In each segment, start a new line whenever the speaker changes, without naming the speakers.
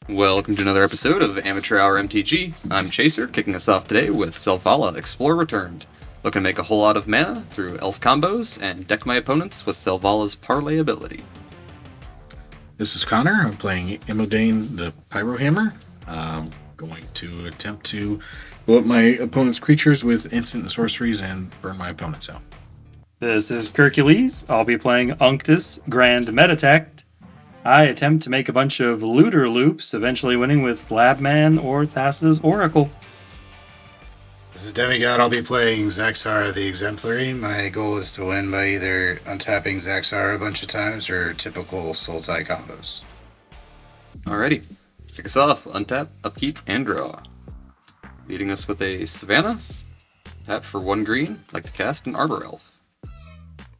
Welcome to another episode of Amateur Hour MTG. I'm Chaser, kicking us off today with Selvala, Explorer Returned. Looking to make a whole lot of mana through elf combos and deck my opponents with Selvala's Parlay ability.
This is Connor. I'm playing Imodane, the Pyrohammer. I'm going to attempt to blow up my opponent's creatures with instant and sorceries and burn my opponents out.
This is Hercules. I'll be playing Unctus, Grand Metatect. I attempt to make a bunch of looter loops, eventually winning with Labman or Thassa's Oracle.
This is Demigod. I'll be playing Zaxara the Exemplary. My goal is to win by either untapping Zaxara a bunch of times or typical Sultai combos.
Alrighty, kick us off. Untap, upkeep, and draw. Leading us with a Savannah. Tap for 1 green, like to cast an Arbor Elf.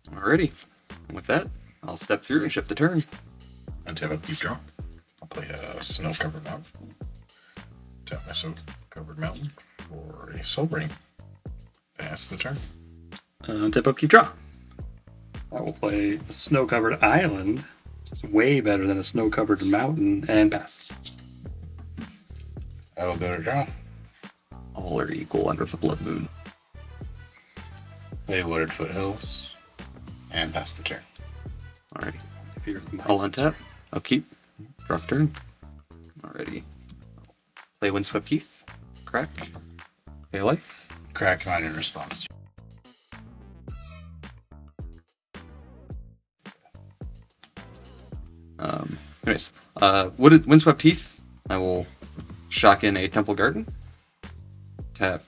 Alrighty, and with that, I'll step through and shift the turn.
Untap, upkeep, draw. I'll play a snow-covered mountain. Tap my snow-covered mountain for a Soul Brain. Pass the turn.
Tip up, keep draw. I will play a snow-covered island. It's way better than a snow-covered mountain, and pass.
I will go to draw.
All are equal under the Blood Moon.
Play Wooded Foothills and pass the turn.
Alrighty, I'll untap, upkeep, draw turn. Alrighty. Play Windswept Heath, crack, pay a life.
Crack mine in response.
Anyways, Windswept Heath, I will shock in a Temple Garden. Tap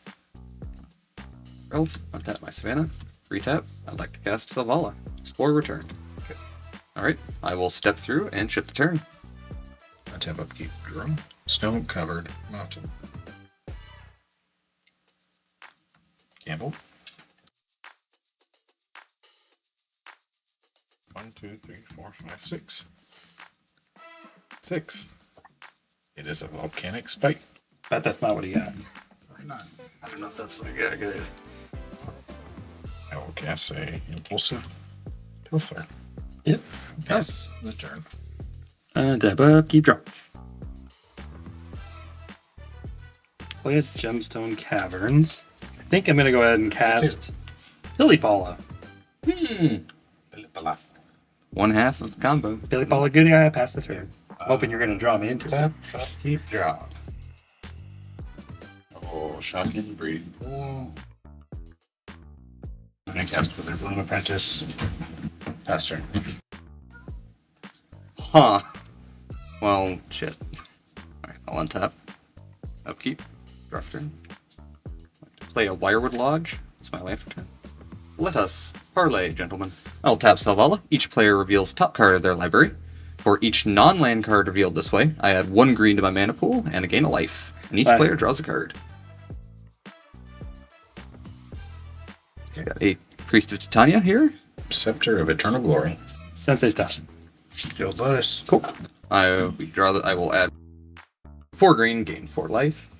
Elf, untap my Savannah, retap. I'd like to cast Selvala, Explore Returned.
Okay.
Alright, I will step through and shift the turn.
Untap, upkeep, draw. Snow-covered mountain. Gamble. 1, 2, 3, 4, 5, 6. 6. It is a volcanic spike.
Bet that's not what he got.
I don't know if that's what I got, guys.
I will cast a impulsive pilfer.
Yep.
Pass the turn.
Tap up, keep draw. Play a Gemstone Caverns. I think I'm going to go ahead and cast Pilipala.
One half of the combo.
Pilipala, good guy, pass the turn. Hoping you're going to draw me into it.
Tap, upkeep, draw. Oh, shotgun, breeding pool. I'm going to cast Withered Bloom Apprentice. Pass turn.
Huh. Well, shit. Alright, I'll untap. Upkeep. Draw turn. Play a Wirewood Lodge. It's my life turn. Let us parlay, gentlemen. I'll tap Selvala. Each player reveals top card of their library. For each non-land card revealed this way, I add 1 green to my mana pool and a gain a life. And each player draws a card. I got a Priest of Titania here.
Scepter of Eternal Glory.
Sensei stop.
Joe Lotus.
Cool. I will add 4 green, gain 4 life.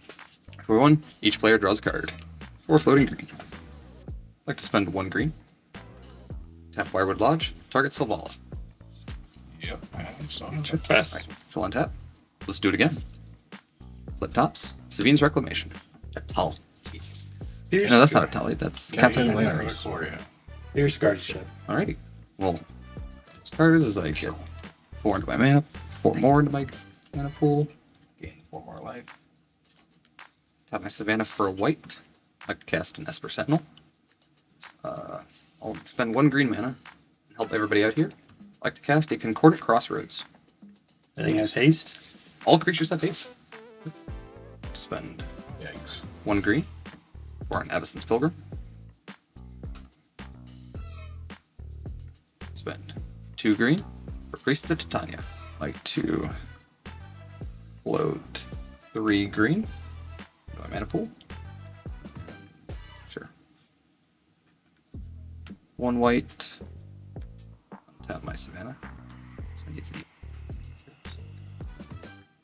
For 1, each player draws a card. 4 floating green. I'd like to spend 1 green. Tap Wirewood Lodge, target Selvala.
Yep, I have some.
Pass.
Alright, she'll untap. Let's do it again. Flip tops. Savine's Reclamation. A Tali. Jesus. No, that's not a Tali, that's Captain Larry's.
Here's Guardianship.
Alrighty. Well, as far as I get 4 into my mana, 4 more into my mana pool, gain 4 more life. Tap my Savannah for a white. I'd like to cast an Esper Sentinel. I'll spend 1 green mana and help everybody out here. I'd like to cast a Concordant Crossroads.
Anything has haste?
All creatures have haste. Spend
Yikes.
1 green for an Avacyn's Pilgrim. Spend 2 green for Priest of Titania. Like to float 3 green. Do I mana pool? Sure. 1 white. Untap my Savannah. So I get to get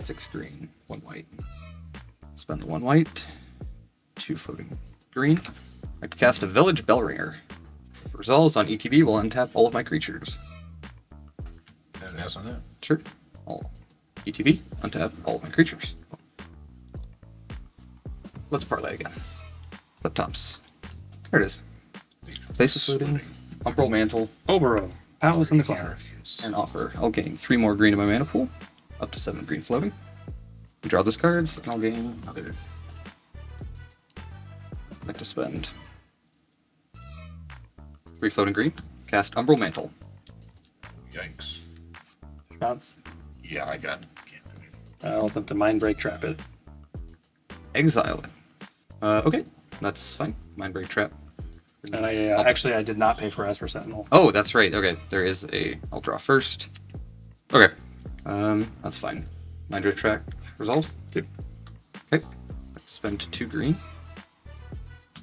6 green, 1 white. Spend the 1 white. 2 floating green. I'd like to cast a Village Bellringer. If it resolves on ETB, will untap all of my creatures.
Pass on that.
Sure. I'll ETB, untap all of my creatures. Let's parlay again. Flip tops. There it is. Faceless Looting, Umbral Mantle,
Overall, Palace in the Clouds.
and offer. I'll gain 3 more green in my mana pool, up to 7 green floating. Draw those cards, and I'll gain another. I'd like to spend 3 floating green, cast Umbral Mantle.
Yikes.
Shots.
Yeah, I got it.
I'll attempt to Mind Break Trap it.
Exile it. Okay, that's fine. Mind Break Trap.
And I did not pay for Esper Sentinel.
Oh, that's right. Okay, there is a. I'll draw first. Okay, that's fine. Mind Break Trap resolve.
Yep.
Okay, spend 2 green.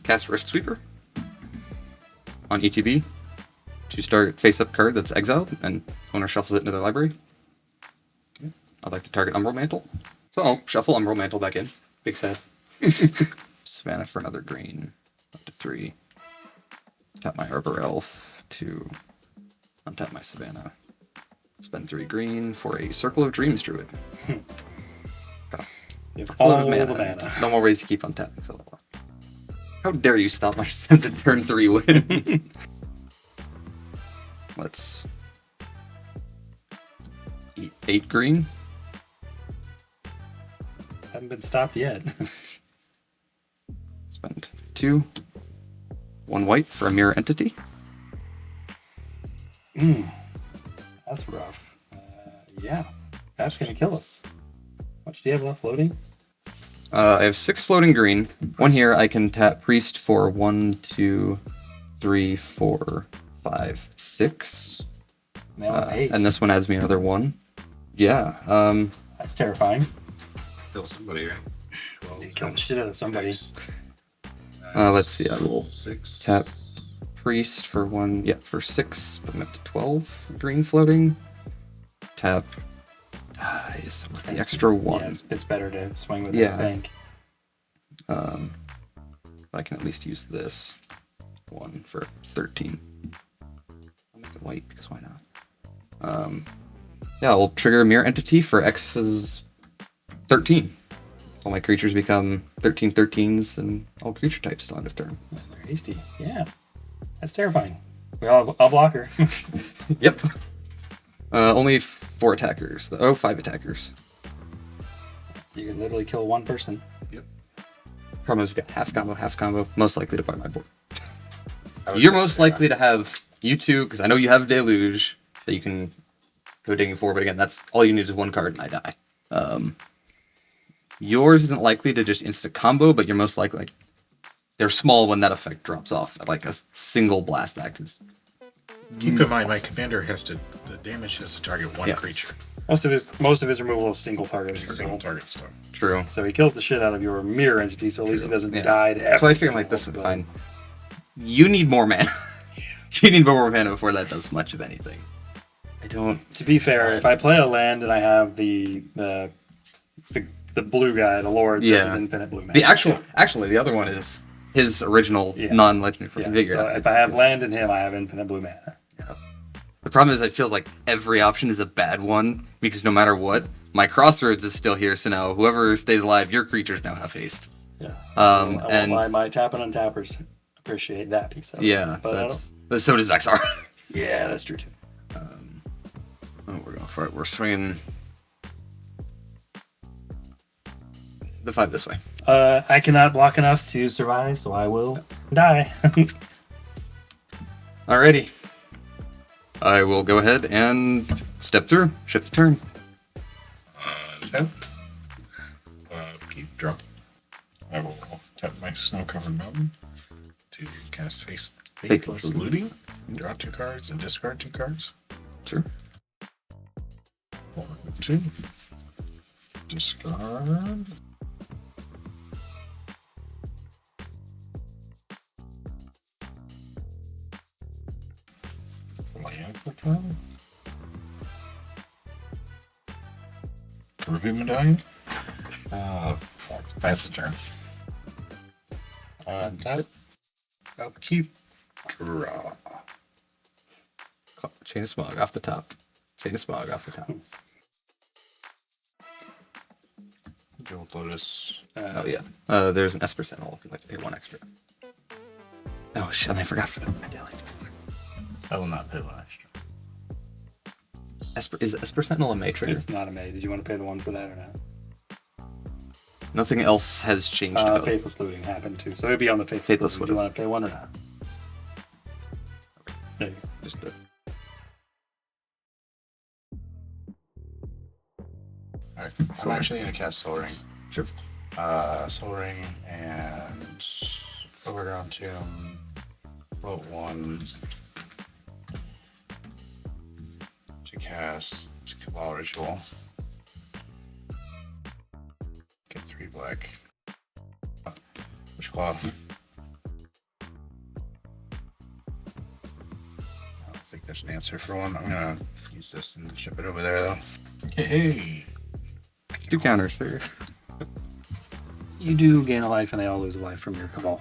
Cast Rift Sweeper on ETB to start face-up card that's exiled, and owner shuffles it into their library. Okay. I'd like to target Umbral Mantle, so I'll shuffle Umbral Mantle back in. Big sad. Savannah for another green, up to 3. Tap my Arbor Elf to untap my Savannah. Spend 3 green for a Circle of Dreams Druid.
You have
Full
all
of
the
mana.
mana.
No more ways to keep untapping Selvala. How dare you stop my attempted turn 3 win? Let's eat 8 green.
Haven't been stopped yet.
Spend 2. 1 white for a mirror entity.
That's rough. Yeah, that's gonna kill us. How much do you have left floating?
I have 6 floating green. 1 here, I can tap Priest for 1, 2, 3, 4, 5, 6.
Nail and haste.
And this one adds me another 1. Yeah,
That's terrifying.
Kill somebody, right? 12.
You killed the shit out of somebody.
let's see, I will
6.
tap Priest for 1, yeah, for 6, put him up to 12 green floating. Tap dies with the extra 1.
Yeah, it's better to swing with it,
Yeah.
I think.
I can at least use this 1 for 13. I'll make it white because why not? Yeah, I'll trigger Mirror Entity for X's 13. All my creatures become 13 13s and all creature types still end of turn.
They're hasty. Yeah. That's terrifying. I'll block her.
Yep. Only 4 attackers. 5 attackers.
You can literally kill one person.
Problem is we've got half combo, most likely to buy my board. You're most likely to have you two, because I know you have Deluge that you can go digging for, but again, that's all you need is 1 card and I die. Yours isn't likely to just instant combo, but you're most likely, like, they're small when that effect drops off. Like a single blast act is.
Keep in mind, my commander the damage has to target 1
Yeah.
creature.
Most of his removal is single target.
Single target stuff.
True.
So he kills the shit out of your mirror entity, so at least he doesn't
Yeah.
die to
That's why I figured like this would be fine. You need more mana. You need more mana before that does much of anything. I don't.
To be fair, if I play a land and I have the blue guy, the Lord, this
Yeah.
is infinite blue mana.
The actually, the other one is his original
Yeah.
non-legendary
Yeah,
figure.
so if I have land in him, I have infinite blue mana.
The problem is, I feel like every option is a bad one because no matter what, my Crossroads is still here. So now, whoever stays alive, your creatures now have haste.
Yeah.
And
my tap and untappers appreciate that piece of it.
yeah,
But
but so does Zaxara.
yeah, that's true too.
Oh, we're going for it. We're swinging the 5 this way.
I cannot block enough to survive, so I will die.
Alrighty. I will go ahead and step through. Shift the turn.
10. Keep drop. I will tap my snow-covered mountain to cast Faithless Looting. Draw 2 cards and discard 2 cards.
Sure.
1, 2. Discard. Land for turn. Ruby Medallion. Pass the turn. Tap. Upkeep. Draw.
Chain of Smog off the top. Chain of Smog off the top.
Jewel Lotus.
Oh yeah. There's an Esper Sentinel if you'd like to pay 1 extra. Oh shit, I forgot for the medallion.
I will not pay 1 extra.
Is Esper Sentinel a May trigger?
It's not a May. Did you want to pay the 1 for that or not?
Nothing else has changed. about it.
Faithless looting happened too, so it'd be on the Faithless
Faithless
looting. Do you
would've.
want to pay 1 or not? There you go.
Just
Alright, I'm actually going to cast Soul Ring.
Sure.
Soul Ring and Overground Tomb. Float 1 to cast Cabal Ritual. Get 3 black. Which claw? I don't think there's an answer for one. I'm gonna use this and ship it over there though. Hey!
2 counters, sir.
You do gain a life, and they all lose a life from your Cabal.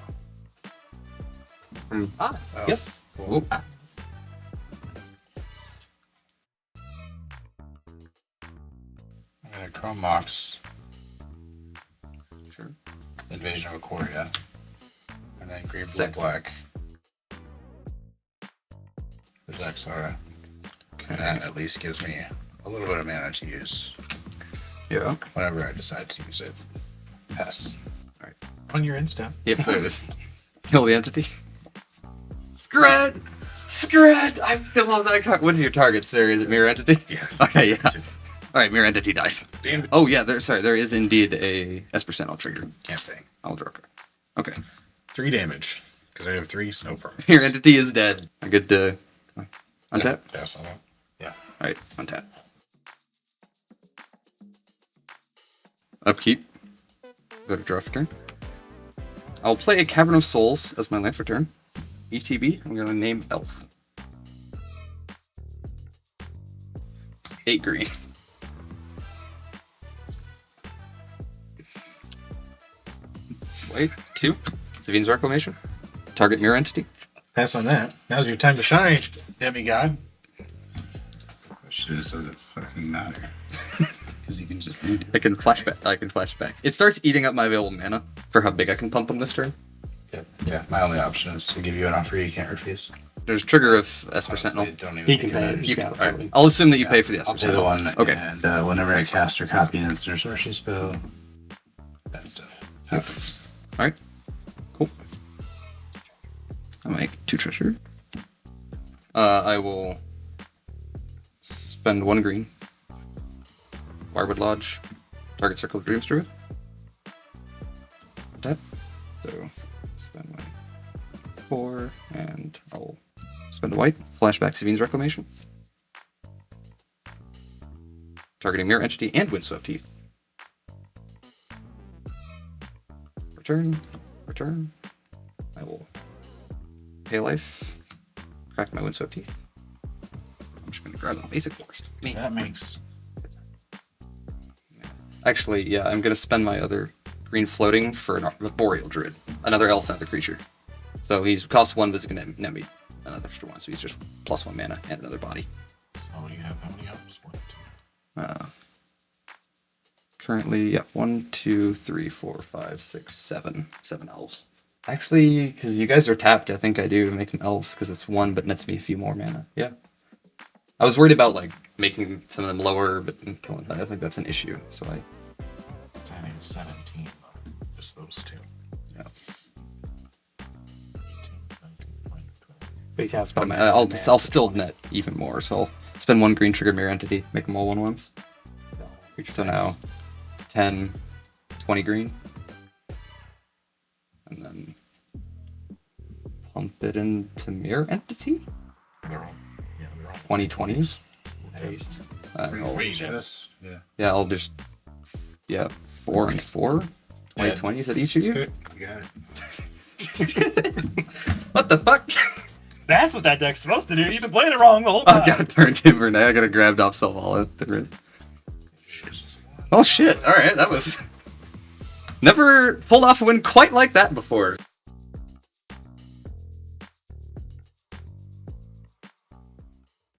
Oh,
Yes.
Cool.
Ah.
I'm gonna Chrome Mox,
Sure.
Invasion of Aquaria, and then green, blue,
Six.
black. For Zaxara. And that at least gives me a little bit of mana to use
Yeah.
whenever I decide to use it. Pass.
On your instep.
Yep, there it is. Kill the entity. Scred! Scred! I still love that card. What is your target, sir? Is it Mirror Entity?
Yes.
Okay, yeah. Alright, Mirror Entity dies.
Damn.
Oh, yeah, there is indeed a Esper Sentinel trigger.
Can't bang.
I'll draw a card. Okay.
3 damage. Because I have 3 snow permanents.
Mirror Entity is dead. I get to untap?
Pass on that. Yeah.
Alright, untap. Upkeep. Go to draw for turn. I'll play a Cavern of Souls as my land for turn. ETB, I'm going to name Elf. 8 green. Wait, 2. Savine's Reclamation. Target Mirror Entity.
Pass on that. Now's your time to shine, demigod.
Shit, does it fucking matter? Because you can just
I can flashback. It starts eating up my available mana for how big I can pump them this turn.
Yeah, my only option is to give you an offer you can't refuse.
There's trigger of Esper
Honestly,
Sentinel.
don't even
He can
think
pay
about
it.
it.
You,
Yeah,
all right.
probably.
I'll assume that you pay for the Esper
I'll pay
Sentinel.
the 1,
Okay.
and whenever I cast or copy an instant or sorcery spell, that stuff happens.
Alright. Cool. I'll make 2 treasure. I will spend 1 green. Wirewood Lodge. Target Circle of Dreams Druid. Tap. So spend my 4 and I'll spend a white. Flashback Savine's Reclamation. Targeting Mirror Entity and Windswept Heath. Return. I will pay life. Crack my Windswept Teeth. I'm just gonna grab the basic forest. Me.
That makes...
Actually, yeah, I'm gonna spend my other green floating for the Boreal Druid. Another elf, another creature. So he's cost 1, but he's gonna net me another extra 1. So he's just +1 mana and another body.
Oh, you have how many elves? 1, 2.
Currently, yeah, 1, 2, 3, 4, 5, 6, 7. 7 elves. Actually, because you guys are tapped, I think I do make them elves because it's 1, but nets me a few more mana. Yeah. I was worried about like making some of them lower, but killing that. I think that's an issue. So I.
10 and 17. Just those 2.
Yeah.
18, 19, 20, 20.
But he has
But
one
I'll
mana.
still net even more. So I'll spend 1 green trigger mirror entity, make them all 1/1s. So now 10, 20 green. And then pump it into mirror entity.
They're all... Yeah, they're all...
2020s.
Haste.
Yes. Yeah.
Yeah, I'll just 4 and 4. 2020s at each of you.
You got it.
What the fuck?
That's what that deck's supposed to do. You've been playing it wrong the whole time.
I got turned timber now. I gotta grab off Selvala. Oh shit! All right, that was never pulled off a win quite like that before.